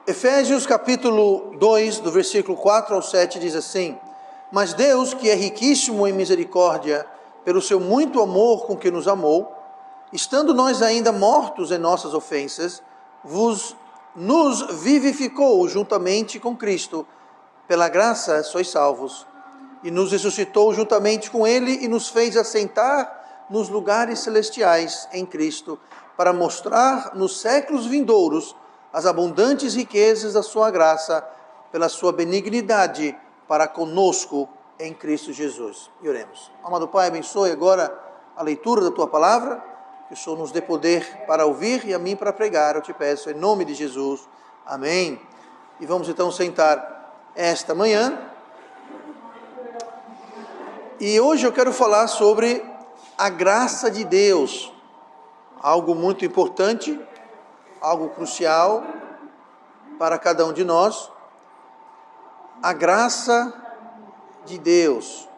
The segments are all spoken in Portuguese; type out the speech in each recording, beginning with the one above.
Efésios capítulo 2, do versículo 4 ao 7, diz assim: Mas Deus, que é riquíssimo em misericórdia, pelo seu muito amor com que nos amou, estando nós ainda mortos em nossas ofensas, nos vivificou juntamente com Cristo, pela graça sois salvos, e nos ressuscitou juntamente com Ele e nos fez assentar nos lugares celestiais em Cristo, para mostrar nos séculos vindouros as abundantes riquezas da sua graça, pela sua benignidade para conosco em Cristo Jesus. E oremos. Amado Pai, abençoe agora a leitura da Tua palavra, que o Senhor nos dê poder para ouvir e a mim para pregar, eu te peço em nome de Jesus. Amém. E vamos então sentar esta manhã. E hoje eu quero falar sobre a graça de Deus, algo muito importante, algo crucial para cada um de nós. A graça de Deus.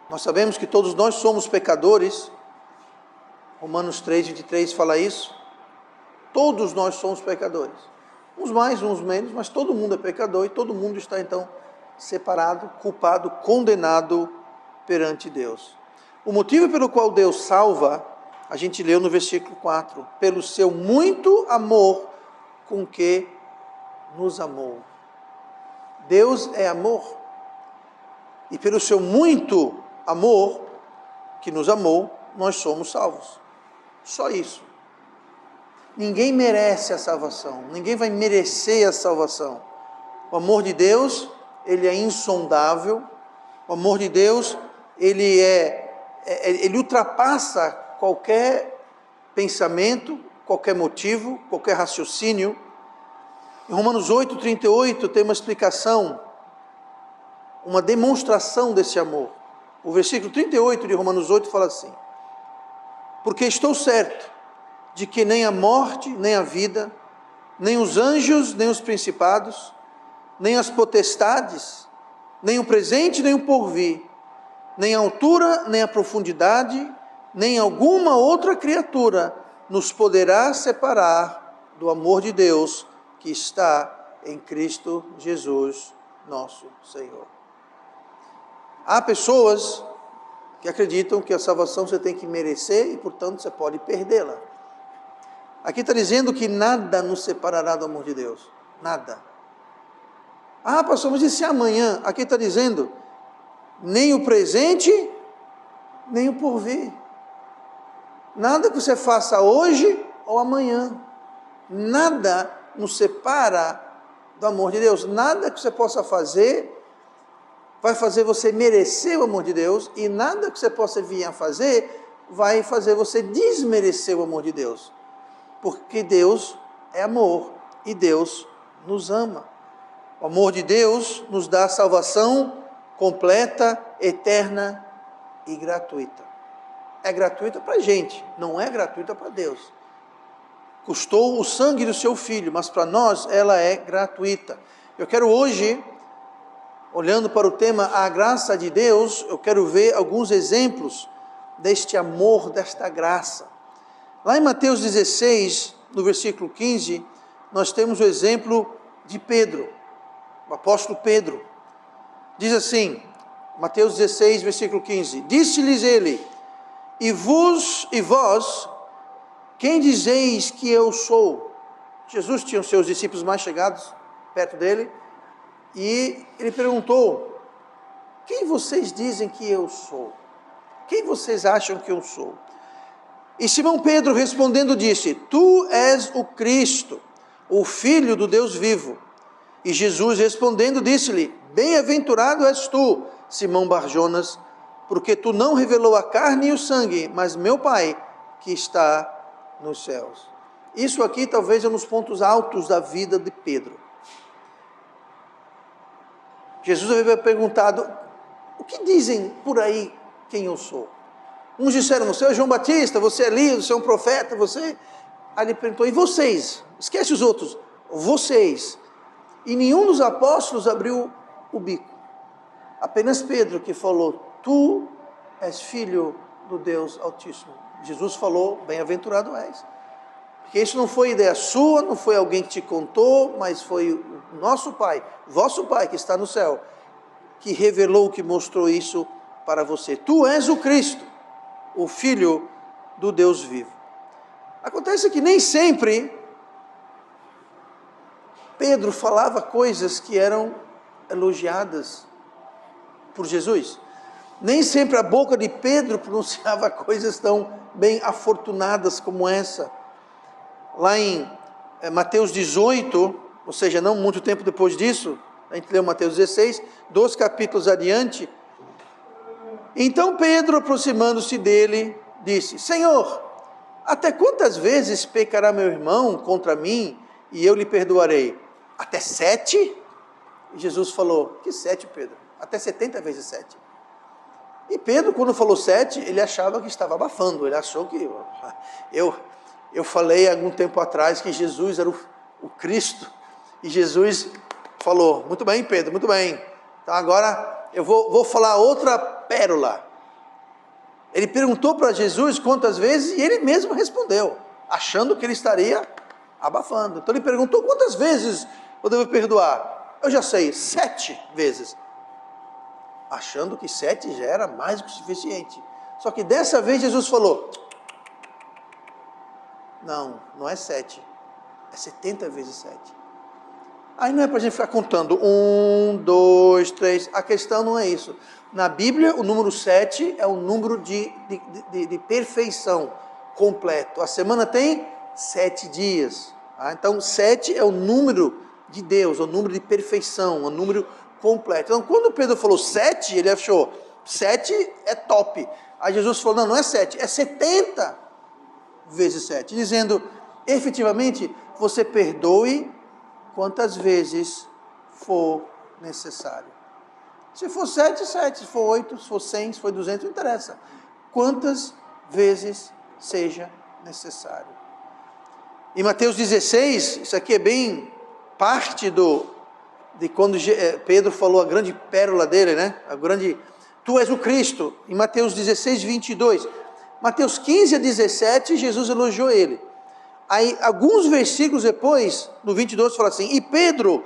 Nós sabemos que todos nós somos pecadores. Romanos 3:23 fala isso. Todos nós somos pecadores. Uns mais, uns menos, mas todo mundo é pecador e todo mundo está então separado, culpado, condenado perante Deus. O motivo pelo qual Deus salva, a gente leu no versículo 4, pelo seu muito amor com que nos amou. Deus é amor. E pelo seu muito amor que nos amou, nós somos salvos. Só isso. Ninguém merece a salvação. Ninguém vai merecer a salvação. O amor de Deus, ele é insondável. O amor de Deus, ele ultrapassa qualquer pensamento, qualquer motivo, qualquer raciocínio. Em Romanos 8:38 tem uma explicação, uma demonstração desse amor. O versículo 38 de Romanos 8 fala assim: Porque estou certo de que nem a morte, nem a vida, nem os anjos, nem os principados, nem as potestades, nem o presente, nem o porvir, nem a altura, nem a profundidade, nem alguma outra criatura nos poderá separar do amor de Deus que está em Cristo Jesus, nosso Senhor. Há pessoas que acreditam que a salvação você tem que merecer e, portanto, você pode perdê-la. Aqui está dizendo que nada nos separará do amor de Deus. Nada. Ah, pastor, mas e se amanhã? Aqui está dizendo, nem o presente, nem o porvir. Nada que você faça hoje ou amanhã. Nada nos separa do amor de Deus. Nada que você possa fazer vai fazer você merecer o amor de Deus, e nada que você possa vir a fazer vai fazer você desmerecer o amor de Deus. Porque Deus é amor e Deus nos ama. O amor de Deus nos dá salvação completa, eterna e gratuita. É gratuita para a gente, não é gratuita para Deus. Custou o sangue do seu filho, mas para nós ela é gratuita. Eu quero hoje, olhando para o tema a graça de Deus, eu quero ver alguns exemplos deste amor, desta graça. Lá em Mateus 16, no versículo 15, nós temos o exemplo de Pedro, o apóstolo Pedro. Diz assim, Mateus 16, versículo 15, Disse-lhes ele, e vós, quem dizeis que eu sou? Jesus tinha os seus discípulos mais chegados perto dele, e ele perguntou, quem vocês dizem que eu sou? Quem vocês acham que eu sou? E Simão Pedro respondendo disse, Tu és o Cristo, o Filho do Deus vivo. E Jesus respondendo disse-lhe, Bem-aventurado és tu, Simão Barjonas, porque tu não revelou a carne e o sangue, mas meu Pai que está nos céus. Isso aqui talvez é um dos pontos altos da vida de Pedro. Jesus havia perguntado, o que dizem por aí quem eu sou? Uns disseram, você é João Batista, você é Elias, você é um profeta, você... Aí ele perguntou, e vocês? Esquece os outros, vocês. E nenhum dos apóstolos abriu o bico. Apenas Pedro que falou, tu és filho do Deus Altíssimo. Jesus falou, bem-aventurado és. Porque isso não foi ideia sua, não foi alguém que te contou, mas foi o nosso Pai, vosso Pai que está no céu, que revelou, que mostrou isso para você. Tu és o Cristo, o Filho do Deus vivo. Acontece que nem sempre Pedro falava coisas que eram elogiadas por Jesus. Nem sempre a boca de Pedro pronunciava coisas tão bem afortunadas como essa. Lá em Mateus 18, ou seja, não muito tempo depois disso, a gente leu Mateus 16, 2 capítulos adiante. Então Pedro, aproximando-se dele, disse: Senhor, até quantas vezes pecará meu irmão contra mim e eu lhe perdoarei? Até 7? E Jesus falou: que 7, Pedro? Até 70 vezes 7. E Pedro, quando falou 7, ele achava que estava abafando, ele achou que... Eu falei há algum tempo atrás que Jesus era o Cristo, e Jesus falou: muito bem, Pedro, muito bem, então agora eu vou falar outra pérola. Ele perguntou para Jesus quantas vezes, e ele mesmo respondeu, achando que ele estaria abafando. Então ele perguntou: quantas vezes eu devo perdoar? Eu já sei, 7 vezes. Achando que 7 já era mais do que suficiente. Só que dessa vez Jesus falou: não é 7, é 70 vezes 7. Aí não é para a gente ficar contando 1, 2, 3, a questão não é isso. Na Bíblia, o número 7 é o número de perfeição completo. A semana tem 7 dias. Tá? Então, 7 é o número de Deus, é o número de perfeição, é o número completo. Então, quando Pedro falou 7, ele achou 7 é top. Aí Jesus falou: não é 7, é 70 vezes 7. Dizendo, efetivamente, você perdoe quantas vezes for necessário. Se for 7, 7. Se for 8, se for 100, se for 200, não interessa. Quantas vezes seja necessário. Em Mateus 16, isso aqui é bem parte de quando Pedro falou a grande pérola dele, né? Tu és o Cristo. Em Mateus 16, 22. Mateus 15 a 17, Jesus elogiou ele. Aí, alguns versículos depois, no 22, fala assim: e Pedro,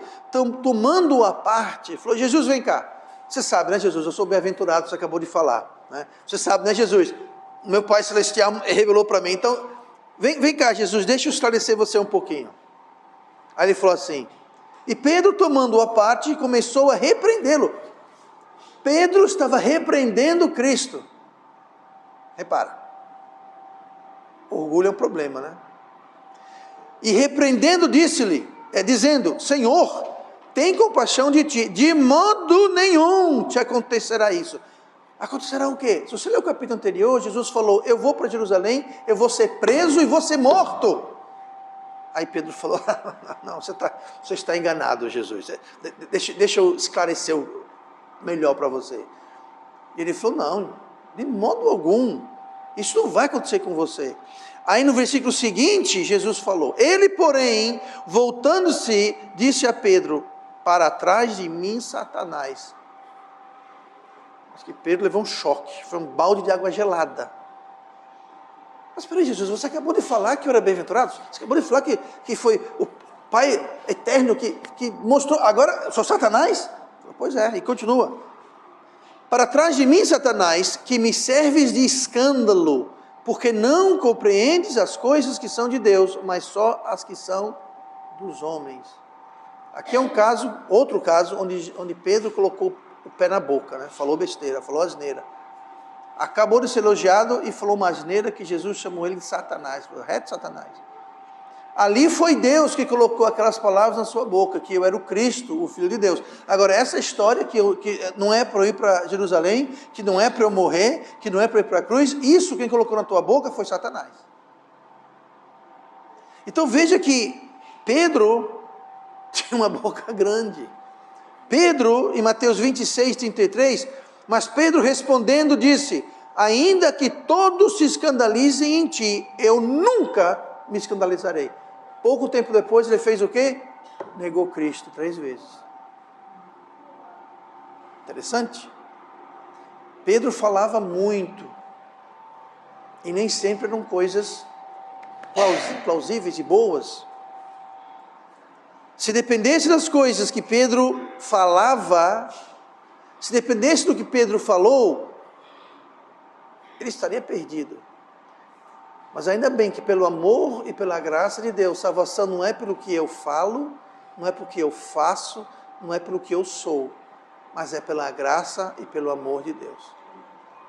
tomando-o à parte, falou: Jesus, vem cá. Você sabe, né, Jesus? Eu sou bem-aventurado, você acabou de falar. Né? Você sabe, né, Jesus? O meu Pai Celestial revelou para mim. Então, vem cá, Jesus, deixa eu esclarecer você um pouquinho. Aí ele falou assim: e Pedro, tomando-o à parte, começou a repreendê-lo. Pedro estava repreendendo Cristo. Repara, orgulho é um problema, né? E repreendendo, disse-lhe, dizendo: Senhor, tem compaixão de ti, de modo nenhum te acontecerá isso. Acontecerá o quê? Se você ler o capítulo anterior, Jesus falou: eu vou para Jerusalém, eu vou ser preso e vou ser morto. Aí Pedro falou: não, você está enganado, Jesus, deixa eu esclarecer melhor para você. E ele falou: não, de modo algum, isso não vai acontecer com você. Aí no versículo seguinte, Jesus falou: ele, porém, voltando-se, disse a Pedro: para trás de mim, Satanás. Acho que Pedro levou um choque, foi um balde de água gelada. Mas peraí, Jesus, você acabou de falar que eu era bem-aventurado? Você acabou de falar que foi o Pai eterno que mostrou, agora sou Satanás? Pois é, e continua: para trás de mim, Satanás, que me serves de escândalo, porque não compreendes as coisas que são de Deus, mas só as que são dos homens. Aqui é um caso, outro caso, onde Pedro colocou o pé na boca, né? Falou besteira, falou asneira. Acabou de ser elogiado e falou uma asneira que Jesus chamou ele de Satanás, reto Satanás. Ali foi Deus que colocou aquelas palavras na sua boca, que eu era o Cristo, o Filho de Deus. Agora, essa história que não é para eu ir para Jerusalém, que não é para eu morrer, que não é para eu ir para a cruz, isso quem colocou na tua boca foi Satanás. Então veja que Pedro tinha uma boca grande. Pedro, em Mateus 26, 33, mas Pedro respondendo disse: ainda que todos se escandalizem em ti, eu nunca me escandalizarei. Pouco tempo depois ele fez o quê? Negou Cristo 3 vezes. Interessante. Pedro falava muito, e nem sempre eram coisas plausíveis e boas. Se dependesse das coisas que Pedro falava, se dependesse do que Pedro falou, ele estaria perdido. Mas ainda bem que pelo amor e pela graça de Deus, salvação não é pelo que eu falo, não é pelo que eu faço, não é pelo que eu sou, mas é pela graça e pelo amor de Deus.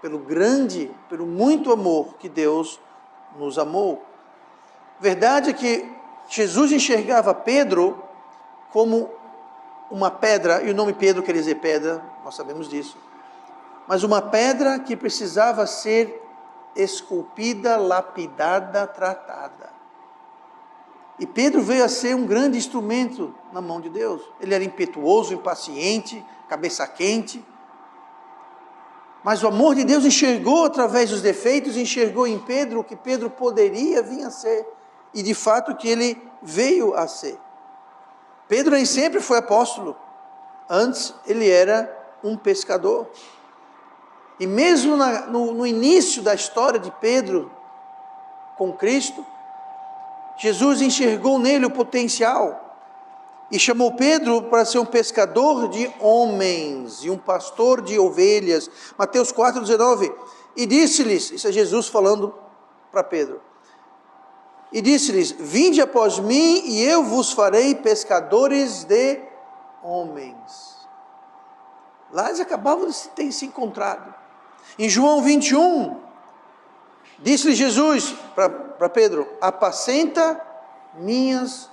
Pelo muito amor que Deus nos amou. Verdade é que Jesus enxergava Pedro como uma pedra, e o nome Pedro quer dizer pedra, nós sabemos disso, mas uma pedra que precisava ser esculpida, lapidada, tratada. E Pedro veio a ser um grande instrumento na mão de Deus. Ele era impetuoso, impaciente, cabeça quente, mas o amor de Deus enxergou através dos defeitos, enxergou em Pedro o que Pedro poderia vir a ser, e de fato o que ele veio a ser. Pedro nem sempre foi apóstolo, antes ele era um pescador. E mesmo no início da história de Pedro com Cristo, Jesus enxergou nele o potencial e chamou Pedro para ser um pescador de homens e um pastor de ovelhas. Mateus 4,19, e disse-lhes, isso é Jesus falando para Pedro, e disse-lhes, vinde após mim e eu vos farei pescadores de homens. Lá eles acabavam de ter se encontrado. Em João 21, disse-lhe Jesus para Pedro, apacenta minhas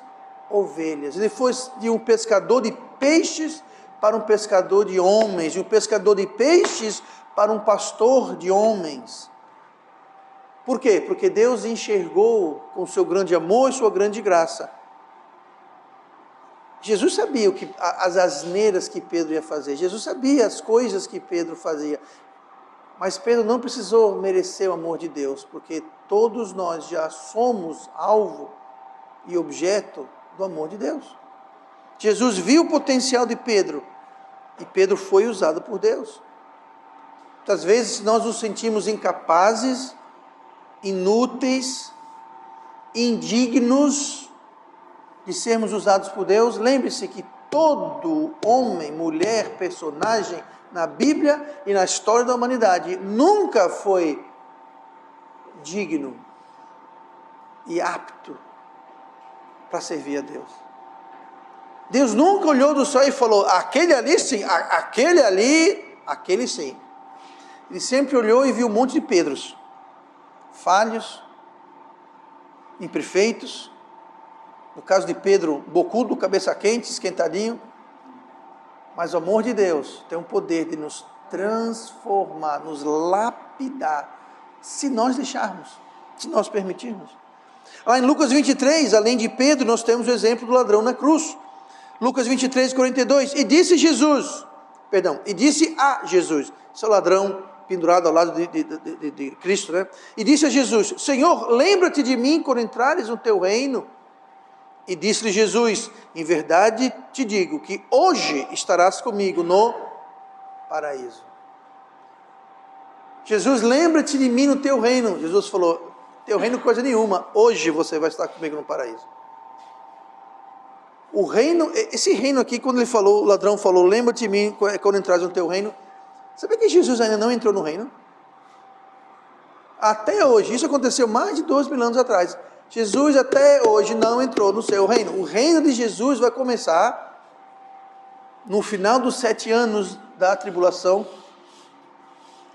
ovelhas. Ele foi de um pescador de peixes para um pescador de homens, de um pescador de peixes para um pastor de homens. Por quê? Porque Deus enxergou com seu grande amor e sua grande graça. Jesus sabia as asneiras que Pedro ia fazer, Jesus sabia as coisas que Pedro fazia, mas Pedro não precisou merecer o amor de Deus, porque todos nós já somos alvo e objeto do amor de Deus. Jesus viu o potencial de Pedro, e Pedro foi usado por Deus. Muitas vezes nós nos sentimos incapazes, inúteis, indignos de sermos usados por Deus. Lembre-se que todo homem, mulher, personagem na Bíblia e na história da humanidade nunca foi digno e apto para servir a Deus. Deus nunca olhou do céu e falou, aquele ali sim, aquele sim. Ele sempre olhou e viu um monte de Pedros, falhos, imperfeitos. No caso de Pedro, bocudo, cabeça quente, esquentadinho. Mas o amor de Deus tem o poder de nos transformar, nos lapidar, se nós deixarmos, se nós permitirmos. Lá em Lucas 23, além de Pedro, nós temos o exemplo do ladrão na cruz. Lucas 23, 42, e disse a Jesus, seu ladrão pendurado ao lado de Cristo, né? E disse a Jesus, Senhor, lembra-te de mim quando entrares no teu reino. E disse-lhe Jesus, em verdade te digo, que hoje estarás comigo no paraíso. Jesus, lembra-te de mim no teu reino. Jesus falou, teu reino coisa nenhuma, hoje você vai estar comigo no paraíso. O reino, esse reino aqui, quando ele falou, o ladrão falou, lembra-te de mim quando entrares no teu reino. Sabe que Jesus ainda não entrou no reino? Até hoje, isso aconteceu mais de 2.000 anos atrás. Jesus até hoje não entrou no seu reino. O reino de Jesus vai começar no final dos 7 anos da tribulação,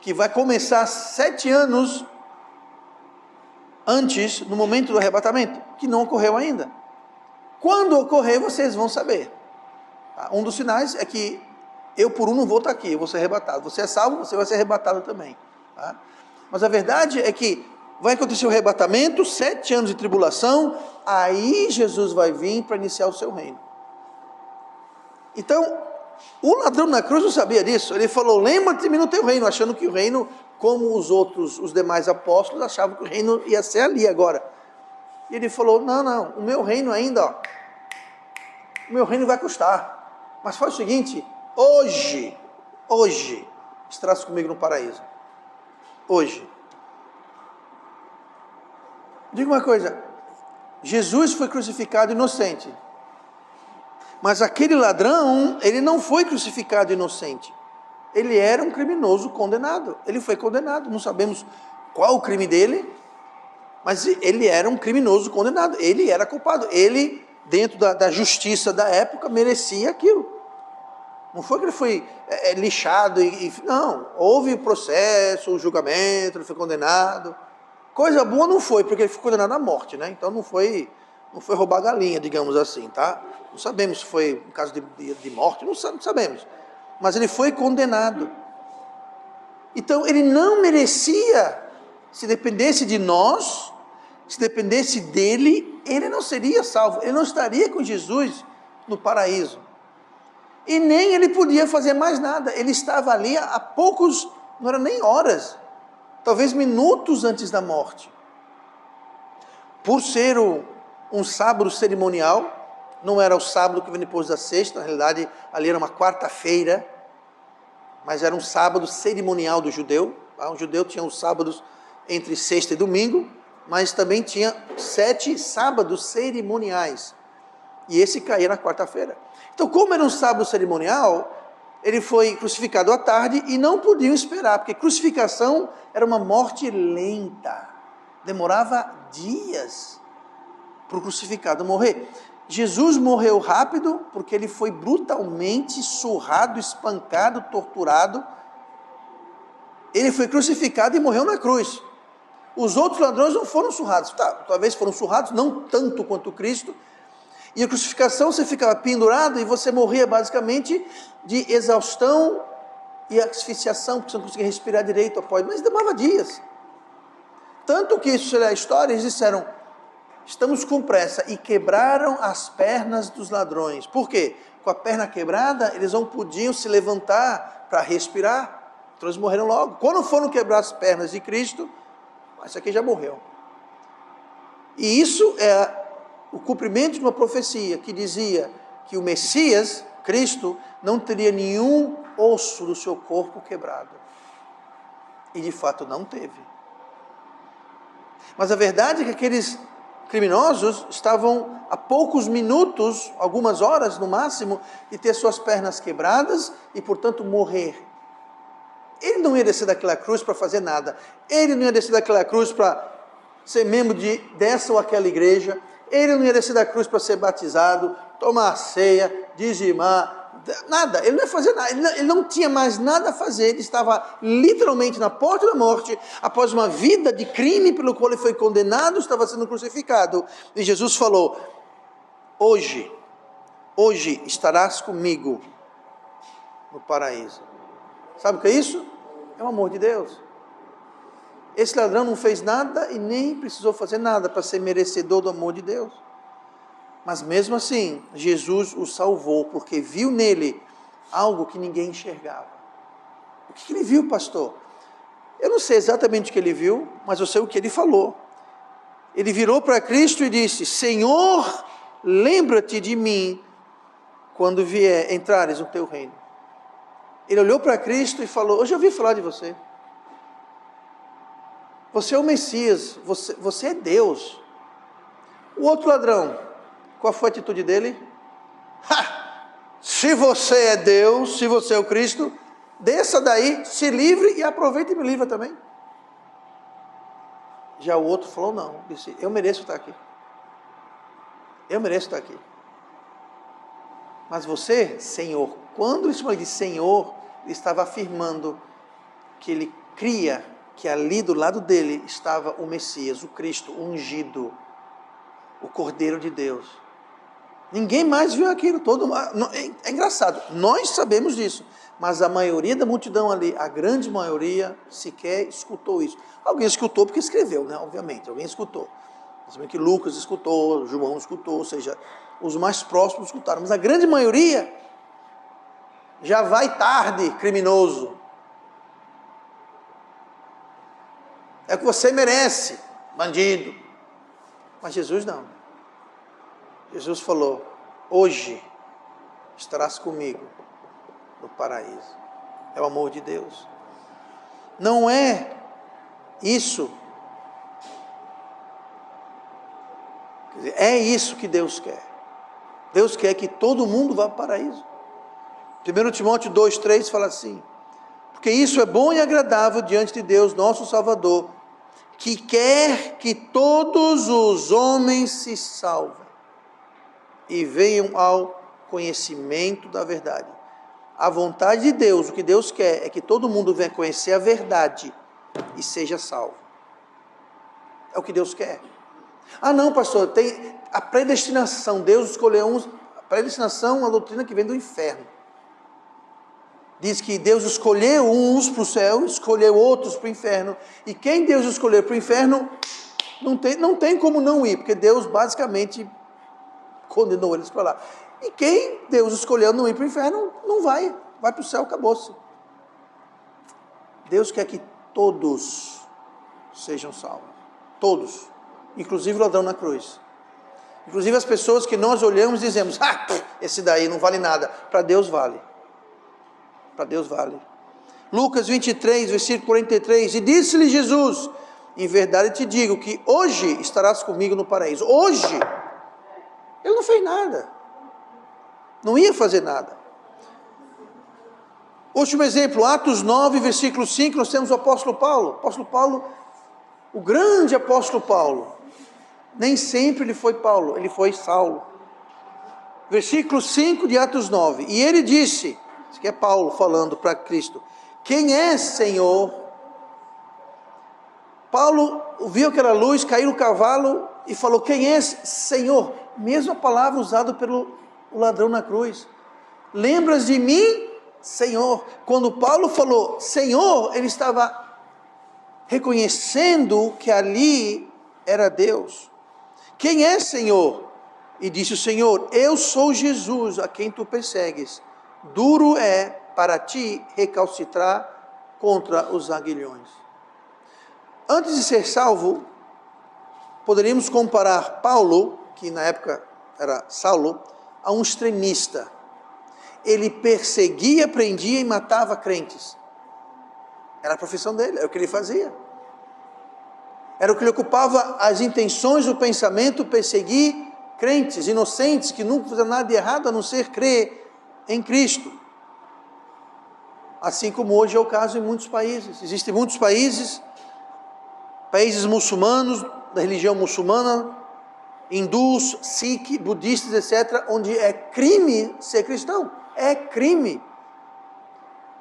que vai começar 7 anos antes, no momento do arrebatamento, que não ocorreu ainda. Quando ocorrer, vocês vão saber. Um dos sinais é que eu por um não vou estar aqui, eu vou ser arrebatado. Você é salvo, você vai ser arrebatado também. Tá? Mas a verdade é que vai acontecer o arrebatamento, 7 anos de tribulação, aí Jesus vai vir para iniciar o seu reino. Então, o ladrão na cruz não sabia disso. Ele falou, lembra-te de mim no teu reino, achando que o reino, como os demais apóstolos, achavam que o reino ia ser ali agora. E ele falou, não, o meu reino ainda, o meu reino vai custar. Mas faz o seguinte, hoje, estarás comigo no paraíso. Hoje. Diga uma coisa, Jesus foi crucificado inocente. Mas aquele ladrão, ele não foi crucificado inocente. Ele era um criminoso condenado. Ele foi condenado. Não sabemos qual o crime dele, mas ele era um criminoso condenado. Ele era culpado. Ele, dentro da justiça da época, merecia aquilo. Não foi que ele foi lixado. Não, houve o processo, o julgamento, ele foi condenado. Coisa boa não foi, porque ele foi condenado à morte, né? Então não foi roubar galinha, digamos assim, tá? Não sabemos se foi um caso de morte, não sabemos. Mas ele foi condenado. Então ele não merecia, se dependesse de nós, se dependesse dele, ele não seria salvo, ele não estaria com Jesus no paraíso. E nem ele podia fazer mais nada, ele estava ali há poucos, não eram nem horas, talvez minutos antes da morte. Por ser um sábado cerimonial, não era o sábado que vem depois da sexta, na realidade ali era uma quarta-feira, mas era um sábado cerimonial do judeu. O judeu tinha os sábados entre sexta e domingo, mas também tinha 7 sábados cerimoniais, e esse caía na quarta-feira. Então, como era um sábado cerimonial, ele foi crucificado à tarde e não podiam esperar, porque crucificação era uma morte lenta, demorava dias para o crucificado morrer. Jesus morreu rápido porque ele foi brutalmente surrado, espancado, torturado. Ele foi crucificado e morreu na cruz. Os outros ladrões não foram surrados, talvez foram surrados, não tanto quanto Cristo. E a crucificação, você ficava pendurado e você morria basicamente de exaustão e asfixiação, porque você não conseguia respirar direito após, mas demorava dias. Tanto que, isso é a história, eles disseram: estamos com pressa, e quebraram as pernas dos ladrões. Por quê? Com a perna quebrada, eles não podiam se levantar para respirar, então eles morreram logo. Quando foram quebrar as pernas de Cristo, esse aqui já morreu. E isso é o cumprimento de uma profecia que dizia que o Messias, Cristo, não teria nenhum osso do seu corpo quebrado. E de fato não teve. Mas a verdade é que aqueles criminosos estavam a poucos minutos, algumas horas no máximo, de ter suas pernas quebradas e, portanto, morrer. Ele não ia descer daquela cruz para fazer nada. Ele não ia descer daquela cruz para ser membro dessa ou aquela igreja. Ele não ia descer da cruz para ser batizado, tomar a ceia, dizimar, nada. Ele não ia fazer nada. Ele não tinha mais nada a fazer. Ele estava literalmente na porta da morte, após uma vida de crime pelo qual ele foi condenado, estava sendo crucificado. E Jesus falou: hoje estarás comigo no paraíso. Sabe o que é isso? É o amor de Deus. Esse ladrão não fez nada e nem precisou fazer nada para ser merecedor do amor de Deus. Mas mesmo assim, Jesus o salvou, porque viu nele algo que ninguém enxergava. O que ele viu, pastor? Eu não sei exatamente o que ele viu, mas eu sei o que ele falou. Ele virou para Cristo e disse: Senhor, lembra-te de mim quando entrares no teu reino. Ele olhou para Cristo e falou: eu já ouvi falar de você. Você é o Messias, você é Deus. O outro ladrão, qual foi a atitude dele? Se você é Deus, se você é o Cristo, desça daí, se livre e aproveite e me livra também. Já o outro falou não, disse: eu mereço estar aqui. Eu mereço estar aqui. Mas você, Senhor, quando ele chamou de Senhor, ele estava afirmando que ele cria que ali do lado dele estava o Messias, o Cristo, o ungido, o Cordeiro de Deus. Ninguém mais viu aquilo. É engraçado, nós sabemos disso, mas a maioria da multidão ali, a grande maioria, sequer escutou isso. Alguém escutou porque escreveu, né? Obviamente, alguém escutou. Nós sabemos que Lucas escutou, João escutou, ou seja, os mais próximos escutaram, mas a grande maioria já vai tarde, criminoso. É o que você merece, bandido. Mas Jesus não. Jesus falou: hoje estarás comigo no paraíso. É o amor de Deus. Não é isso É isso que Deus quer. Deus quer que todo mundo vá para o paraíso. 1 Timóteo 2,3 fala assim: porque isso é bom e agradável diante de Deus, nosso Salvador, que quer que todos os homens se salvem e venham ao conhecimento da verdade. A vontade de Deus, o que Deus quer, é que todo mundo venha conhecer a verdade e seja salvo. É o que Deus quer. Ah não, pastor, tem a predestinação. Deus escolheu uns. A predestinação é uma doutrina que vem do inferno. Diz que Deus escolheu uns para o céu, escolheu outros para o inferno. E quem Deus escolheu para o inferno, não tem como não ir, porque Deus basicamente condenou eles para lá. E quem Deus escolheu não ir para o inferno, não vai para o céu, acabou-se. Deus quer que todos sejam salvos. Todos. Inclusive o ladrão na cruz. Inclusive as pessoas que nós olhamos e dizemos: esse daí não vale nada. Para Deus vale. Para Deus vale. Lucas 23, versículo 43. E disse-lhe Jesus: em verdade te digo que hoje estarás comigo no paraíso. Hoje. Ele não fez nada. Não ia fazer nada. Último exemplo, Atos 9, versículo 5, nós temos o apóstolo Paulo. Apóstolo Paulo, o grande apóstolo Paulo. Nem sempre ele foi Paulo, ele foi Saulo. Versículo 5 de Atos 9. E ele disse, isso aqui é Paulo falando para Cristo: quem é, Senhor? Paulo viu aquela luz, caiu no cavalo e falou: quem é, Senhor? Mesma palavra usada pelo ladrão na cruz. Lembras de mim, Senhor? Quando Paulo falou Senhor, ele estava reconhecendo que ali era Deus. Quem é, Senhor? E disse o Senhor: eu sou Jesus, a quem tu persegues. Duro é para ti recalcitrar contra os aguilhões. Antes de ser salvo, poderíamos comparar Paulo, que na época era Saulo, a um extremista. Ele perseguia, prendia e matava crentes. Era a profissão dele, era o que ele fazia. Era o que lhe ocupava as intenções, o pensamento, perseguir crentes, inocentes, que nunca fizeram nada de errado a não ser crer em Cristo. Assim como hoje é o caso em muitos países. Existem muitos países muçulmanos, da religião muçulmana, hindus, sikh, budistas, etc., onde é crime ser cristão. É crime.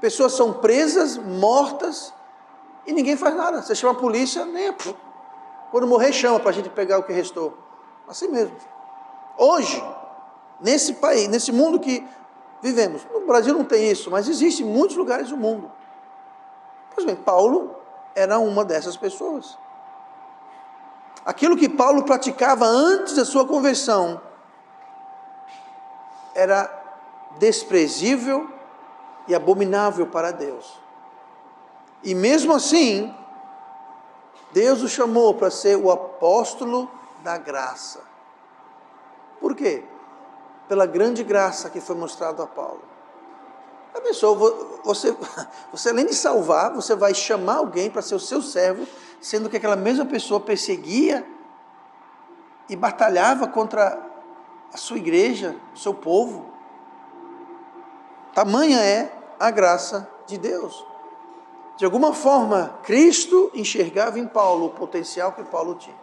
Pessoas são presas, mortas, e ninguém faz nada. Você chama a polícia, nem quando morrer chama para a gente pegar o que restou. Assim mesmo. Hoje, nesse país, nesse mundo que vivemos, no Brasil não tem isso, mas existe em muitos lugares do mundo. Pois bem, Paulo era uma dessas pessoas. Aquilo que Paulo praticava antes da sua conversão era desprezível e abominável para Deus. E mesmo assim, Deus o chamou para ser o apóstolo da graça. Por quê? Pela grande graça que foi mostrada a Paulo. A pessoa, você além de salvar, você vai chamar alguém para ser o seu servo, sendo que aquela mesma pessoa perseguia e batalhava contra a sua igreja, o seu povo. Tamanha é a graça de Deus. De alguma forma, Cristo enxergava em Paulo o potencial que Paulo tinha.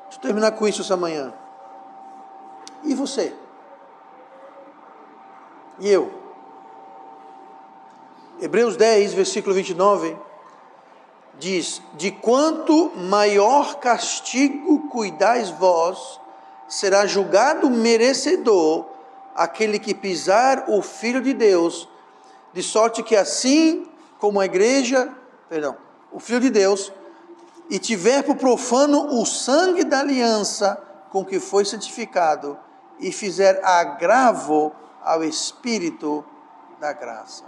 Deixa eu terminar com isso essa manhã. E você? E eu? Hebreus 10, versículo 29, diz: de quanto maior castigo cuidais vós, será julgado merecedor aquele que pisar o Filho de Deus, de sorte que assim como a igreja, o Filho de Deus, e tiver por profano o sangue da aliança com que foi santificado, e fizer agravo ao Espírito da graça.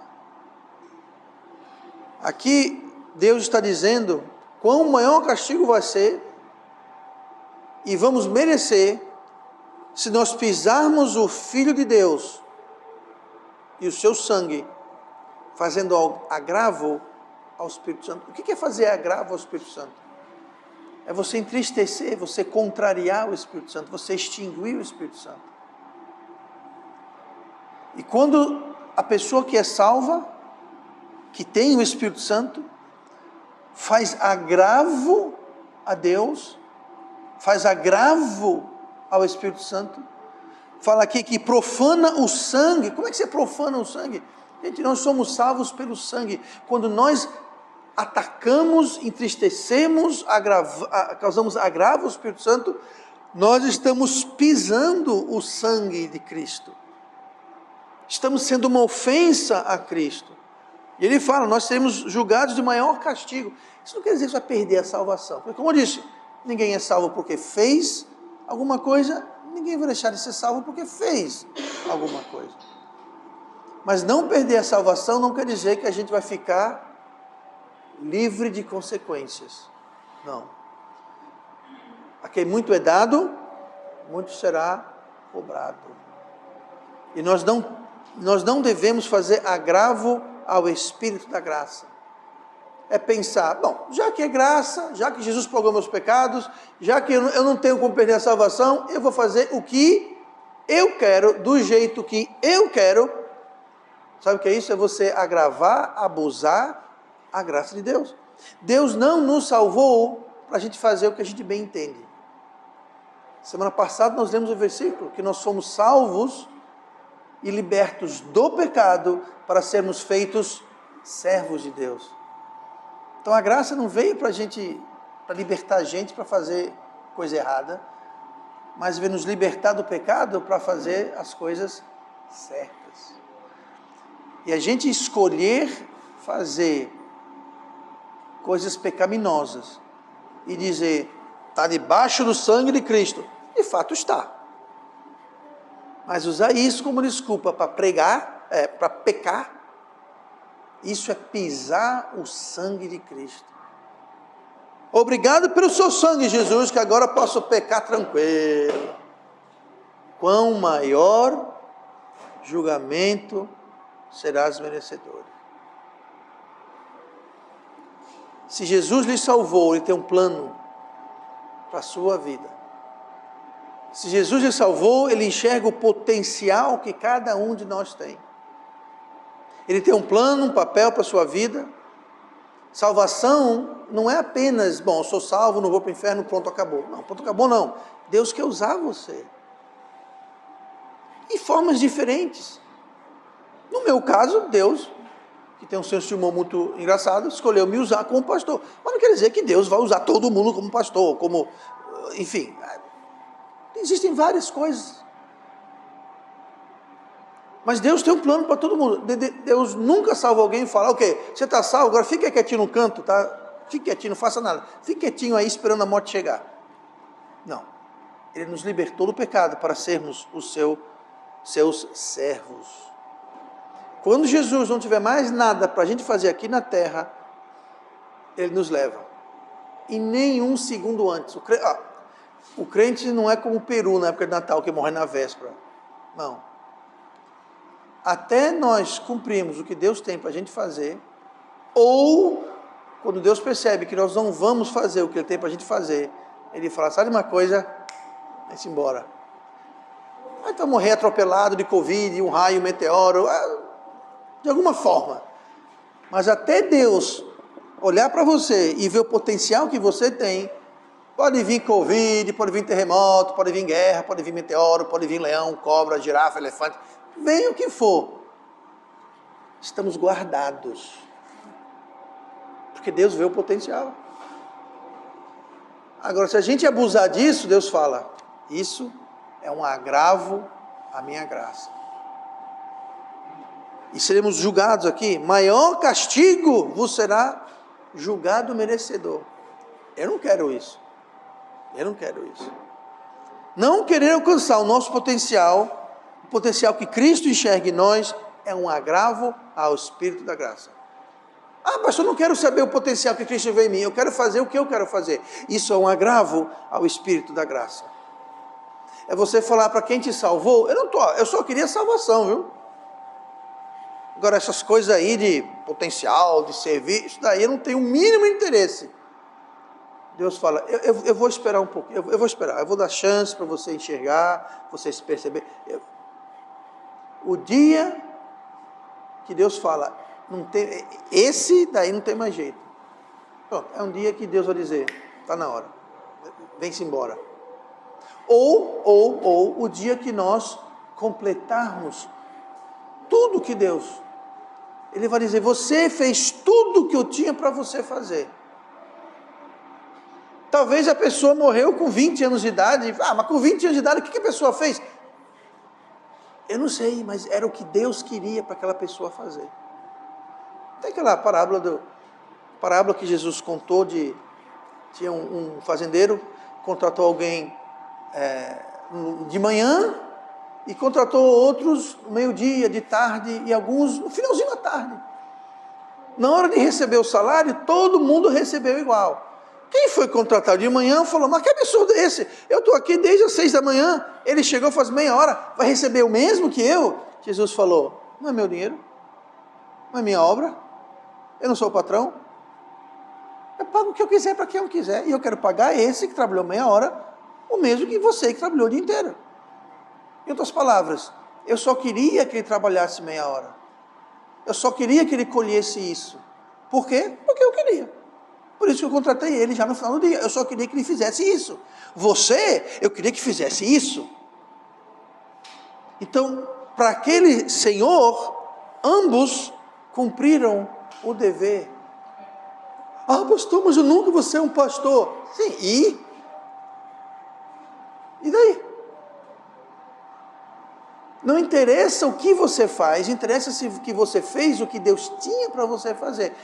Aqui Deus está dizendo quão maior o castigo vai ser, e vamos merecer, se nós pisarmos o Filho de Deus e o seu sangue, fazendo agravo ao Espírito Santo. O que é fazer agravo ao Espírito Santo? É você entristecer, você contrariar o Espírito Santo, você extinguir o Espírito Santo. E quando a pessoa que é salva, que tem o Espírito Santo, faz agravo a Deus, faz agravo ao Espírito Santo, fala aqui que profana o sangue. Como é que você profana o sangue? Gente, nós somos salvos pelo sangue. Quando nós atacamos, entristecemos, causamos agravo ao Espírito Santo, nós estamos pisando o sangue de Cristo. Estamos sendo uma ofensa a Cristo. E ele fala, nós seremos julgados de maior castigo. Isso não quer dizer que você vai perder a salvação. Porque, como eu disse, ninguém é salvo porque fez alguma coisa, ninguém vai deixar de ser salvo porque fez alguma coisa. Mas não perder a salvação não quer dizer que a gente vai ficar livre de consequências. Não. A quem muito é dado, muito será cobrado. E nós não devemos fazer agravo ao Espírito da graça. É pensar, bom, já que é graça, já que Jesus pagou meus pecados, já que eu não tenho como perder a salvação, eu vou fazer o que eu quero, do jeito que eu quero. Sabe o que é isso? É você agravar, abusar a graça de Deus. Deus não nos salvou para a gente fazer o que a gente bem entende. Semana passada nós lemos o versículo que nós somos salvos e libertos do pecado para sermos feitos servos de Deus. Então a graça não veio para libertar a gente para fazer coisa errada, mas veio nos libertar do pecado para fazer as coisas certas. E a gente escolher fazer coisas pecaminosas e dizer, está debaixo do sangue de Cristo, de fato está. Mas usar isso como desculpa para para pecar, isso é pisar o sangue de Cristo. Obrigado pelo seu sangue, Jesus, que agora posso pecar tranquilo. Quão maior julgamento serás merecedor. Se Jesus lhe salvou, Ele tem um plano para a sua vida. Se Jesus lhe salvou, Ele enxerga o potencial que cada um de nós tem. Ele tem um plano, um papel para a sua vida. Salvação não é apenas, bom, eu sou salvo, não vou para o inferno, pronto, acabou. Não, pronto, acabou não. Deus quer usar você. Em formas diferentes. No meu caso, Deus, que tem um senso de humor muito engraçado, escolheu me usar como pastor. Mas não quer dizer que Deus vai usar todo mundo como pastor, como, enfim. Existem várias coisas. Mas Deus tem um plano para todo mundo. Deus nunca salva alguém e fala, ok, você está salvo, agora fica quietinho no canto, tá? Fique quietinho, não faça nada. Fique quietinho aí esperando a morte chegar. Não. Ele nos libertou do pecado para sermos os seus servos. Quando Jesus não tiver mais nada para a gente fazer aqui na terra, Ele nos leva. E nenhum segundo antes. O crente não é como o peru na época de Natal, que morre na véspera. Não. Até nós cumprirmos o que Deus tem para a gente fazer, ou quando Deus percebe que nós não vamos fazer o que Ele tem para a gente fazer, Ele fala, sabe uma coisa? Vai-se embora. Vai então morrer atropelado de Covid, um raio, um meteoro, de alguma forma. Mas até Deus olhar para você e ver o potencial que você tem, pode vir Covid, pode vir terremoto, pode vir guerra, pode vir meteoro, pode vir leão, cobra, girafa, elefante, venha o que for. Estamos guardados. Porque Deus vê o potencial. Agora, se a gente abusar disso, Deus fala, isso é um agravo à minha graça. E seremos julgados aqui, maior castigo vos será julgado merecedor. Eu não quero isso. Eu não quero isso. Não querer alcançar o nosso potencial, o potencial que Cristo enxerga em nós, é um agravo ao Espírito da graça. Pastor, eu não quero saber o potencial que Cristo vê em mim, eu quero fazer o que eu quero fazer. Isso é um agravo ao Espírito da graça. É você falar para quem te salvou, eu só queria salvação, viu? Agora, essas coisas aí de potencial, de servir, isso daí eu não tenho o mínimo interesse Deus fala, eu vou esperar um pouco, eu vou esperar, eu vou dar chance para você enxergar, você se perceber. O dia que Deus fala, não tem, esse daí não tem mais jeito. Pronto, é um dia que Deus vai dizer, está na hora, vem-se embora. Ou o dia que nós completarmos tudo que Deus, Ele vai dizer, você fez tudo que eu tinha para você fazer. Talvez a pessoa morreu com 20 anos de idade, mas com 20 anos de idade, o que a pessoa fez? Eu não sei, mas era o que Deus queria para aquela pessoa fazer. Tem aquela parábola que Jesus contou tinha um fazendeiro, contratou alguém de manhã e contratou outros no meio-dia, de tarde e alguns no finalzinho da tarde. Na hora de receber o salário, todo mundo recebeu igual. Quem foi contratado de manhã falou, mas que absurdo é esse? Eu estou aqui desde as 6 da manhã, ele chegou faz meia hora, vai receber o mesmo que eu? Jesus falou, não é meu dinheiro, não é minha obra, eu não sou o patrão, eu pago o que eu quiser para quem eu quiser, e eu quero pagar esse que trabalhou meia hora, o mesmo que você que trabalhou o dia inteiro. Em outras palavras, eu só queria que ele trabalhasse meia hora, eu só queria que ele colhesse isso. Por quê? Porque eu queria. Por isso que eu contratei ele já no final do dia. Eu só queria que ele fizesse isso. Você, eu queria que fizesse isso. Então, para aquele senhor, ambos cumpriram o dever. Pastor, mas eu nunca vou ser um pastor. Sim, e daí? Não interessa o que você faz, interessa se o que você fez, o que Deus tinha para você fazer.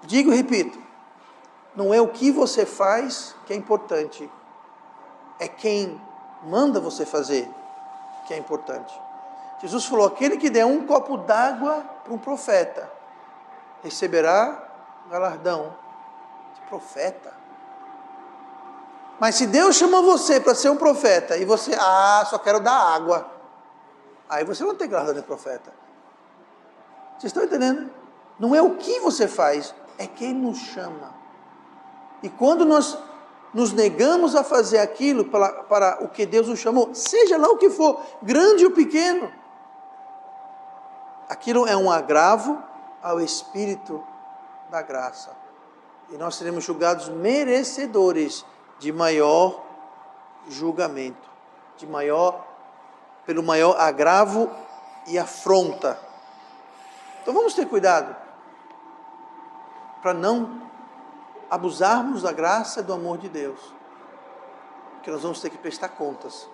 Digo e repito, não é o que você faz que é importante, é quem manda você fazer que é importante. Jesus falou, aquele que der um copo d'água para um profeta, receberá galardão de profeta. Mas se Deus chamou você para ser um profeta, e você, só quero dar água, aí você não tem galardão de profeta. Vocês estão entendendo? Não é o que você faz, é quem nos chama. E quando nós nos negamos a fazer aquilo para o que Deus nos chamou, seja lá o que for, grande ou pequeno, aquilo é um agravo ao Espírito da graça. E nós seremos julgados merecedores de maior julgamento, pelo maior agravo e afronta. Então vamos ter cuidado para não abusarmos da graça e do amor de Deus, porque nós vamos ter que prestar contas.